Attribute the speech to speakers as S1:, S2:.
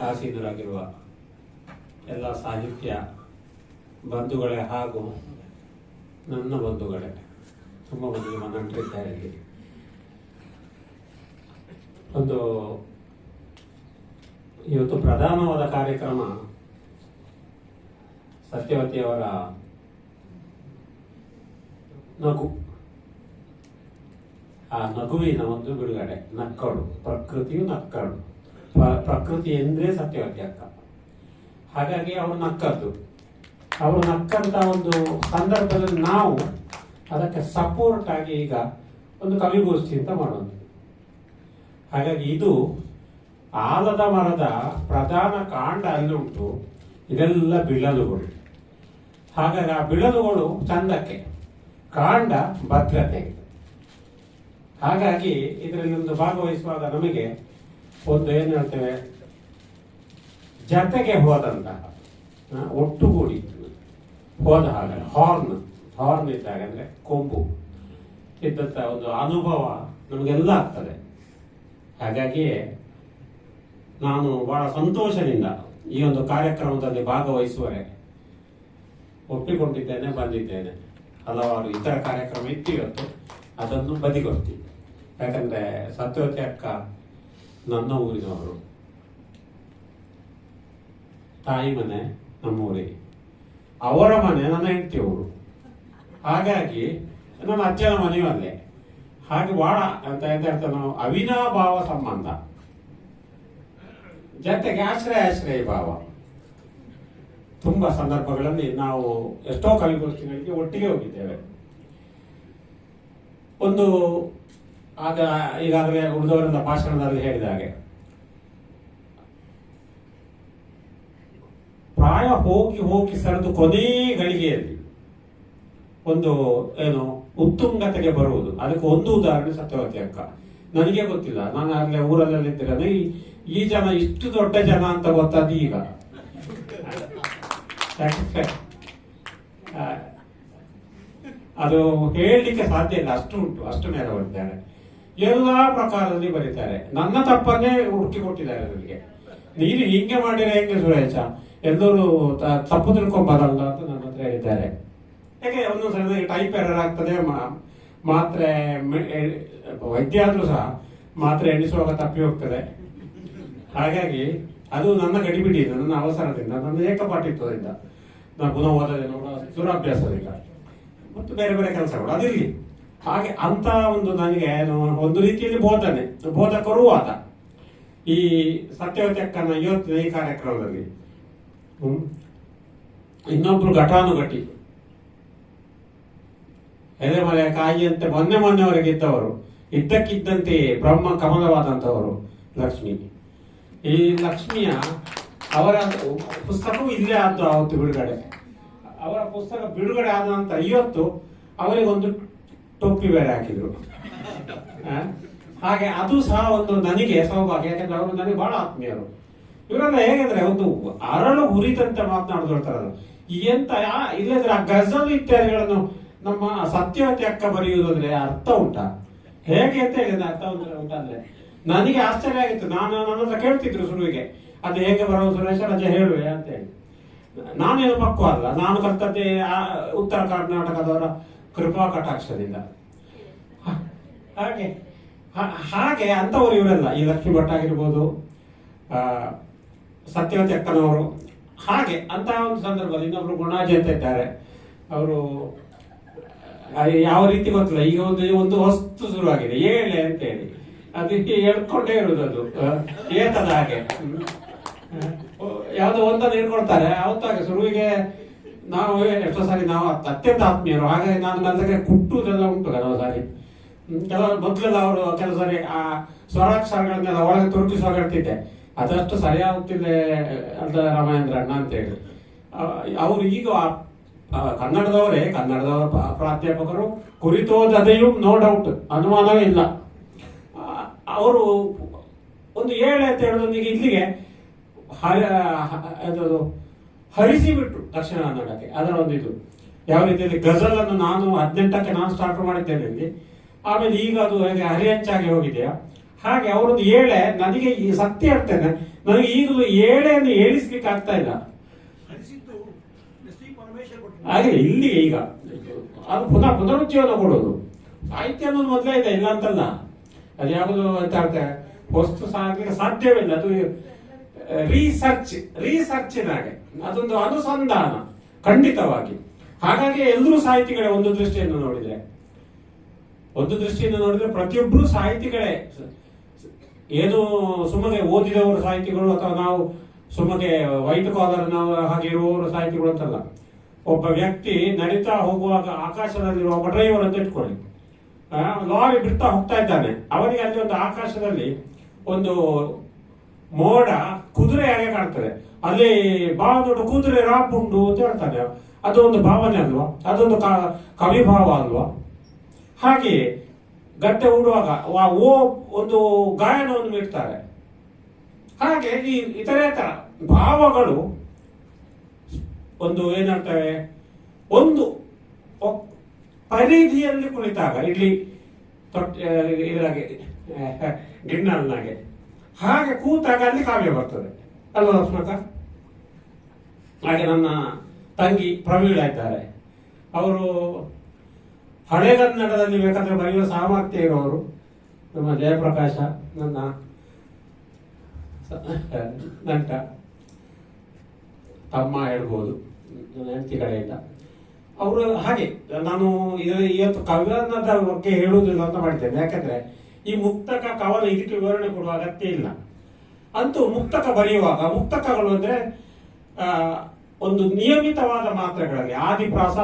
S1: ಆಸೀನರಾಗಿರುವ ಎಲ್ಲ ಸಾಹಿತ್ಯ ಬಂಧುಗಳೇ ಹಾಗೂ ನನ್ನ ಬಂಧುಗಳೇ, ತುಂಬ ಮಂದಿಗೆ ಮನಂಟಿದ್ದಾರೆ ಇಲ್ಲಿ. ಒಂದು ಇವತ್ತು ಪ್ರಧಾನವಾದ ಕಾರ್ಯಕ್ರಮ ಸತ್ಯವತಿಯವರ ನಗು. ಆ ನಗುವಿನ ಒಂದು ಬಿಡುಗಡೆ, ನಕ್ಕಳು, ಪ್ರಕೃತಿಯು ನಕ್ಕಳು. ಪ್ರಕೃತಿ ಎಂದ್ರೆ ಸತ್ಯವತಿ ಅಕ್ಕ. ಹಾಗಾಗಿ ಅವರು ನಕ್ಕದ್ದು. ಅವರು ನಕ್ಕಂತ ಒಂದು ಸಂದರ್ಭದಲ್ಲಿ ನಾವು ಅದಕ್ಕೆ ಸಪೋರ್ಟ್ ಆಗಿ ಈಗ ಒಂದು ಕವಿಗೋಷ್ಠಿ ಅಂತ ಮಾಡೋದು. ಹಾಗಾಗಿ ಇದು ಆಲದ ಮರದ ಪ್ರಧಾನ ಕಾಂಡ ಅಲ್ಲಿ ಉಂಟು, ಇದೆಲ್ಲ ಬಿಳಲುಗಳು. ಹಾಗಾಗಿ ಆ ಬಿಳಲುಗಳು ಚಂದಕ್ಕೆ, ಕಾಂಡ ಭದ್ರತೆಗೆ. ಹಾಗಾಗಿ ಇದರಲ್ಲಿ ಒಂದು ಭಾಗವಹಿಸುವಾಗ ನಮಗೆ ಒಂದು ಏನು ಹೇಳ್ತೇವೆ, ಜತೆಗೆ ಹೋದಂತಹ, ಒಟ್ಟುಗೂಡಿ ಹೋದ ಹಾಗೆ, ಹಾರ್ನ್ ಇದ್ದಾಗ ಅಂದ್ರೆ ಕೊಂಬು ಇದ್ದಂತ ಒಂದು ಅನುಭವ ನಮಗೆಲ್ಲ ಆಗ್ತದೆ. ಹಾಗಾಗಿಯೇ ನಾನು ಬಹಳ ಸಂತೋಷದಿಂದ ಈ ಒಂದು ಕಾರ್ಯಕ್ರಮದಲ್ಲಿ ಭಾಗವಹಿಸುವರೆ ಒಪ್ಪಿಕೊಂಡಿದ್ದೇನೆ, ಬಂದಿದ್ದೇನೆ. ಹಲವಾರು ಇತರ ಕಾರ್ಯಕ್ರಮ ಇತ್ತು ಇವತ್ತು, ಅದನ್ನು ಬದಿಗೊಡ್ತೀನಿ. ಯಾಕಂದ್ರೆ ಸತ್ಯವತಿ ಅಕ್ಕ ನನ್ನ ಊರಿನವರು, ತಾಯಿ ಮನೆ ನಮ್ಮೂರಿಗೆ, ಅವರ ಮನೆ ನನ್ನ ಹೆಂಡತಿ ಊರು. ಹಾಗಾಗಿ ನನ್ನ ಅಜ್ಜನ ಮನೆಯೂ ಅಲ್ಲೇ. ಹಾಗೆ ಬಹಳ ಅಂತ ನಾವು ಅವಿನಾಭಾವ ಸಂಬಂಧ, ಜೊತೆಗೆ ಆಶ್ರಯ ಭಾವ. ತುಂಬಾ ಸಂದರ್ಭಗಳಲ್ಲಿ ನಾವು ಎಷ್ಟೋ ಕವಿಗೋಷ್ಠಿಗಳಿಗೆ ಒಟ್ಟಿಗೆ ಹೋಗಿದ್ದೇವೆ. ಒಂದು ಆಗ ಈಗಾಗಲೇ ಉಳಿದವರಿಂದ ಭಾಷಣದಲ್ಲಿ ಹೇಳಿದ ಹಾಗೆ, ಪ್ರಾಯ ಹೋಗಿ ಸರಿದು ಕೊನೆ ಗಳಿಗೆಯಲ್ಲಿ ಒಂದು ಏನು ಉತ್ತುಂಗತೆಗೆ ಬರುವುದು. ಅದಕ್ಕೆ ಒಂದು ಉದಾಹರಣೆ ಸತ್ಯವತಿ ಅಕ್ಕ. ನನಗೆ ಗೊತ್ತಿಲ್ಲ, ನಾನು ಅಲ್ಲೇ ಊರಲ್ಲೆಲ್ಲ ಇದ್ದೇನೆ, ಈ ಜನ ಇಷ್ಟು ದೊಡ್ಡ ಜನ ಅಂತ ಗೊತ್ತಾದ ಈಗ. ಅದು ಹೇಳಲಿಕ್ಕೆ ಸಾಧ್ಯ ಇಲ್ಲ, ಅಷ್ಟು ಉಂಟು, ಅಷ್ಟು ಮೇಲೆ ಬರೀತಾರೆ. ಎಲ್ಲಾ ಪ್ರಕಾರದಲ್ಲಿ ಬರೀತಾರೆ. ನನ್ನ ತಪ್ಪನ್ನೇ ಹುಡುಕಿ ಕೊಟ್ಟಿದ್ದಾರೆ ನನಗೆ. ನೀನು ಹಿಂಗೆ ಮಾಡಿದ್ರೆ ಹೆಂಗೆ ಸುರೇಶ, ಎಲ್ಲರೂ ತಪ್ಪು ತಿಳ್ಕೊಂಬರಲ್ಲ ಅಂತ ನನ್ನ ಹತ್ರ ಹೇಳಿದ್ದಾರೆ. ಯಾಕೆ ಒಂದೊಂದ್ಸಲ ಟೈಪ್ ಎರರ್ ಆಗ್ತದೆ, ಮಾತ್ರೆ ವೈದ್ಯ ಆದ್ರೂ ಸಹ ಮಾತ್ರೆ ಎಣಿಸುವಾಗ ತಪ್ಪಿ ಹೋಗ್ತದೆ. ಹಾಗಾಗಿ ಅದು ನನ್ನ ಗಡಿಬಿಡಿ, ನನ್ನ ಅವಸರದಿಂದ, ನನ್ನ ಏಕಪಾಠಿತ್ವದಿಂದ, ನಾನು ಪುನಃ ಓದೋದೇನೋ ದುರಾಭ್ಯಾಸದಿಂದ ಮತ್ತು ಬೇರೆ ಬೇರೆ ಕೆಲಸಗಳು ಅದಿರಲಿ. ಹಾಗೆ ಅಂತ ಒಂದು ನನಗೆ ಒಂದು ರೀತಿಯಲ್ಲಿ ಬೋಧಕರೂ ಆದ ಈ ಸತ್ಯವತಿ ಅಕ್ಕನ ಇವತ್ತಿನ ಈ ಕಾರ್ಯಕ್ರಮದಲ್ಲಿ. ಇನ್ನೊಬ್ರು ಘಟಾನುಘಟಿ, ಎಲೆಮರೆಯ ಕಾಯಿಯಂತೆ ಮೊನ್ನೆವರೆಗೆ ಇದ್ದವರು, ಇದ್ದಕ್ಕಿದ್ದಂತೆ ಬ್ರಹ್ಮ ಕಮಲವಾದಂಥವರು ಲಕ್ಷ್ಮಿ. ಈ ಲಕ್ಷ್ಮಿಯ ಅವರ ಪುಸ್ತಕವೂ ಇಲ್ಲೇ ಆದ್ದು ಆವತ್ತು ಬಿಡುಗಡೆ. ಅವರ ಪುಸ್ತಕ ಬಿಡುಗಡೆ ಆದ ನಂತರ ಇವತ್ತು ಅವರಿಗೊಂದು ಟೋಪಿ ಬೇರೆ ಹಾಕಿದ್ರು. ಹಾಗೆ ಅದು ಸಹ ಒಂದು ನನಗೆ ಸೌಭಾಗ್ಯ. ಯಾಕಂದ್ರೆ ಅವರು ನನಗೆ ಬಹಳ ಆತ್ಮೀಯರು. ಇವರೆಲ್ಲ ಹೇಗಂದ್ರೆ ಒಂದು ಅರಳು ಹುರಿದಂತೆ ಮಾತನಾಡಿದ್ರು. ಎಂತ ಇಲ್ಲದ್ರೆ ಆ ಗಜಲ್ ಇತ್ಯಾದಿಗಳನ್ನು ನಮ್ಮ ಸತ್ಯವತಿ ಅಕ್ಕ ಬರೆಯುವುದಂದ್ರೆ ಅರ್ಥ ಉಂಟಾ, ಹೇಗೆ ಅಂತ ಹೇಳಿದ್ರೆ ಅರ್ಥ ಉಂಟಂದ್ರೆ ನನಗೆ ಆಶ್ಚರ್ಯ ಆಗಿತ್ತು. ನನ್ನ ಹತ್ರ ಕೇಳ್ತಿದ್ರು ಶುರುವಿಗೆ, ಅದು ಹೇಗೆ ಬರೋದು ಸುರೇಶ, ರಜೆ ಹೇಳುವೆ ಅಂತ ಹೇಳಿ. ನಾನೇನು ಪಕ್ವ ಅಲ್ಲ, ನಾನು ಕಲ್ತದ್ದೇ ಉತ್ತರ ಕರ್ನಾಟಕದವರ ಕೃಪಾ ಕಟಾಕ್ಷದಿಂದ. ಹಾಗೆ ಅಂತವರು ಇವರೆಲ್ಲ, ಈ ಲಕ್ಷ್ಮೀ ಭಟ್ ಆಗಿರ್ಬೋದು, ಸತ್ಯವತಿ ಅಕ್ಕನವರು. ಹಾಗೆ ಅಂತ ಒಂದು ಸಂದರ್ಭದಲ್ಲಿ ಇನ್ನೊಬ್ರು ಗುಣಾಜಿ ಅಂತ ಇದ್ದಾರೆ. ಅವರು ಯಾವ ರೀತಿ ಗೊತ್ತಿಲ್ಲ, ಈಗ ಒಂದು ವಸ್ತು ಶುರುವಾಗಿದೆ, ಏಳೆ ಅಂತ ಹೇಳಿ, ಅದಕ್ಕೆ ಹೇಳ್ಕೊಂಡೇ ಇರುವುದು. ಅದು ಏತದ ಹಾಗೆ ಯಾವುದೋ ಒಂದನ್ನು ಹೇಳ್ಕೊಳ್ತಾರೆ. ಅವತ್ತಾಗ ಶುರುವಿಗೆ ನಾವು ಎಷ್ಟೋ ಸಾರಿ ನಾವು ಅತ್ಯಂತ ಆತ್ಮೀಯರು. ಹಾಗಾಗಿ ನಾನು ನನಗೆ ಕುಟ್ಟುವುದೆಲ್ಲ ಉಂಟು ಕೆಲವು ಸಾರಿ. ಕೆಲವರು ಮೊದಲೆಲ್ಲ ಅವರು ಕೆಲವು ಸಾರಿ ಆ ಸ್ವರಾಕ್ಷರಗಳನ್ನೆಲ್ಲ ಒಳಗೆ ತುರುಕಿ ಸ್ವಗಡ್ತಿದ್ದೆ, ಅದಷ್ಟು ಸರಿಯಾಗುತ್ತಿದೆ ಅಂತ ರಾಮಾಯಂದ್ರ ಅಣ್ಣ ಅಂತೇಳಿ. ಅವರು ಈಗ ಕನ್ನಡದವರೇ, ಕನ್ನಡದವರ ಪ್ರಾಧ್ಯಾಪಕರು, ಕುರಿತೋದೆಯೂ ನೋ ಡೌಟ್, ಅನುಮಾನವೇ ಇಲ್ಲ. ಅವರು ಒಂದು ಏಳೆ ಅಂತ ಹೇಳೋದೊಂದಿಗೆ ಇಲ್ಲಿಗೆ ಹರಿಸಿ ಬಿಟ್ರು ದಕ್ಷಿಣ ಕನ್ನಡಕ್ಕೆ. ಅದರ ಒಂದು ಇದು ಯಾವ ರೀತಿಯಲ್ಲಿ ಗಜಲನ್ನು ನಾನು 18ಕ್ಕೆ ನಾನು ಸ್ಟಾರ್ಟ್ ಮಾಡಿದ್ದೇನೆ ಇಲ್ಲಿ, ಆಮೇಲೆ ಈಗ ಅದು ಹೇಗೆ ಹರಿಹಂಚಾಗಿ ಹೋಗಿದೆಯಾ ಹಾಗೆ ಅವರೊಂದು ಏಳೆ ನನಗೆ ಈ ಸತ್ಯ ಹೇಳ್ತೇನೆ, ನನಗೆ ಈಗಲೂ ಏಳೆಯನ್ನು ಏಳಿಸ್ಲಿಕ್ಕೆ ಆಗ್ತಾ ಇಲ್ಲ. ಹಾಗೆ ಇಲ್ಲಿ ಈಗ ಅದು ಪುನರುಜ್ಜೀವನ ಕೊಡೋದು ಸಾಹಿತ್ಯ ಅನ್ನೋದು ಮೊದಲೇ ಇದೆ, ಇಲ್ಲ ಅಂತಲ್ಲ. ಅದು ಯಾವುದು ಅಂತ ಹೇಳ್ತಾರೆ, ವಸ್ತು ಸಾಗಲಿಕ್ಕೆ ಸಾಧ್ಯವಿಲ್ಲ. ಅದು ರಿಸರ್ಚಿನಾಗೆ ಅದೊಂದು ಅನುಸಂಧಾನ ಖಂಡಿತವಾಗಿ. ಹಾಗಾಗಿ ಎಲ್ಲರೂ ಸಾಹಿತಿಗಳೇ ಒಂದು ದೃಷ್ಟಿಯನ್ನು ನೋಡಿದ್ರೆ ಪ್ರತಿಯೊಬ್ಬರು ಸಾಹಿತಿಗಳೇ. ಏನು ಸುಮಗೆ ಓದಿದವರು ಸಾಹಿತಿಗಳು ಅಥವಾ ನಾವು ಸುಮಗೆ ವೈಟ್ ಕಾಲರ್ ನಾವು ಹಾಗೆ ಇರುವವರು ಸಾಹಿತಿಗಳು ಅಂತಲ್ಲ. ಒಬ್ಬ ವ್ಯಕ್ತಿ ನಡೀತಾ ಹೋಗುವಾಗ ಆಕಾಶದಲ್ಲಿರುವ ಒಬ್ಬ ಡ್ರೈವರ್ ಅಂತ ಇಟ್ಕೊಳ್ಳಿ, ಲಾರಿ ಬಿಡ್ತಾ ಹೋಗ್ತಾ ಇದ್ದಾನೆ. ಅವನಿಗೆ ಅಲ್ಲಿ ಒಂದು ಆಕಾಶದಲ್ಲಿ ಒಂದು ಮೋಡ ಕುದುರೆ ಹಾಗೆ ಕಾಣ್ತದೆ, ಅಲ್ಲಿ ಬಾ ದೊಡ್ಡ ಕುದುರೆ ರಾಪುಂಡು ಅಂತ ಹೇಳ್ತಾನೆ. ಅದು ಒಂದು ಭಾವನೆ ಅಲ್ವಾ, ಅದೊಂದು ಕವಿಭಾವ ಅಲ್ವಾ. ಹಾಗೆ ಗಡ್ಡೆ ಹೂಡುವಾಗ ಒಂದು ಗಾಯನವನ್ನು ನೀಡ್ತಾರೆ. ಹಾಗೆ ಈ ಇತರೆ ತರ ಭಾವಗಳು ಒಂದು ಏನಂತವೆ, ಒಂದು ಪರಿಧಿಯಲ್ಲಿ ಕುಳಿತಾಗ ಇಲ್ಲಿ ಇದ್ರಾಗೆ ಗಿಣ್ಣಲ್ನಾಗೆ ಹಾಗೆ ಕೂತಾಗ ಅಲ್ಲಿ ಕಾವ್ಯ ಬರ್ತದೆ ಅಲ್ವಾ ಲಕ್ಷ್ಮಕ? ಹಾಗೆ ನನ್ನ ತಂಗಿ ಪ್ರವೀಳ ಇದ್ದಾರೆ, ಅವರು ಹಳೆಗನ್ನಡದಲ್ಲಿ ಬೇಕಾದ್ರೆ ಬರೆಯುವ ಸಾಮರ್ಥ್ಯ ಇರೋರು. ನಮ್ಮ ಜಯಪ್ರಕಾಶ ನನ್ನ ನಂಟ ತಮ್ಮ ಹೇಳ್ಬೋದು, ನನ್ನ ಹೆಂಡತಿ ಕಡೆಯಿಂದ. ಅವರು ಹಾಗೆ ನಾನು ಇವತ್ತು ಕವನದ ಬಗ್ಗೆ ಹೇಳುವುದಿಲ್ಲ ಅಂತ ಮಾಡಿದ್ದೇನೆ. ಯಾಕಂದ್ರೆ ಈ ಮುಕ್ತಕ ಕವನ ಇದಕ್ಕೆ ವಿವರಣೆ ಕೊಡುವ ಅಗತ್ಯ ಇಲ್ಲ. ಅಂತೂ ಮುಕ್ತಕ ಬರೆಯುವಾಗ, ಮುಕ್ತಕಗಳು ಅಂದ್ರೆ ಒಂದು ನಿಯಮಿತವಾದ ಮಾತ್ರೆಗಳಲ್ಲಿ ಆದಿಪ್ರಾಸ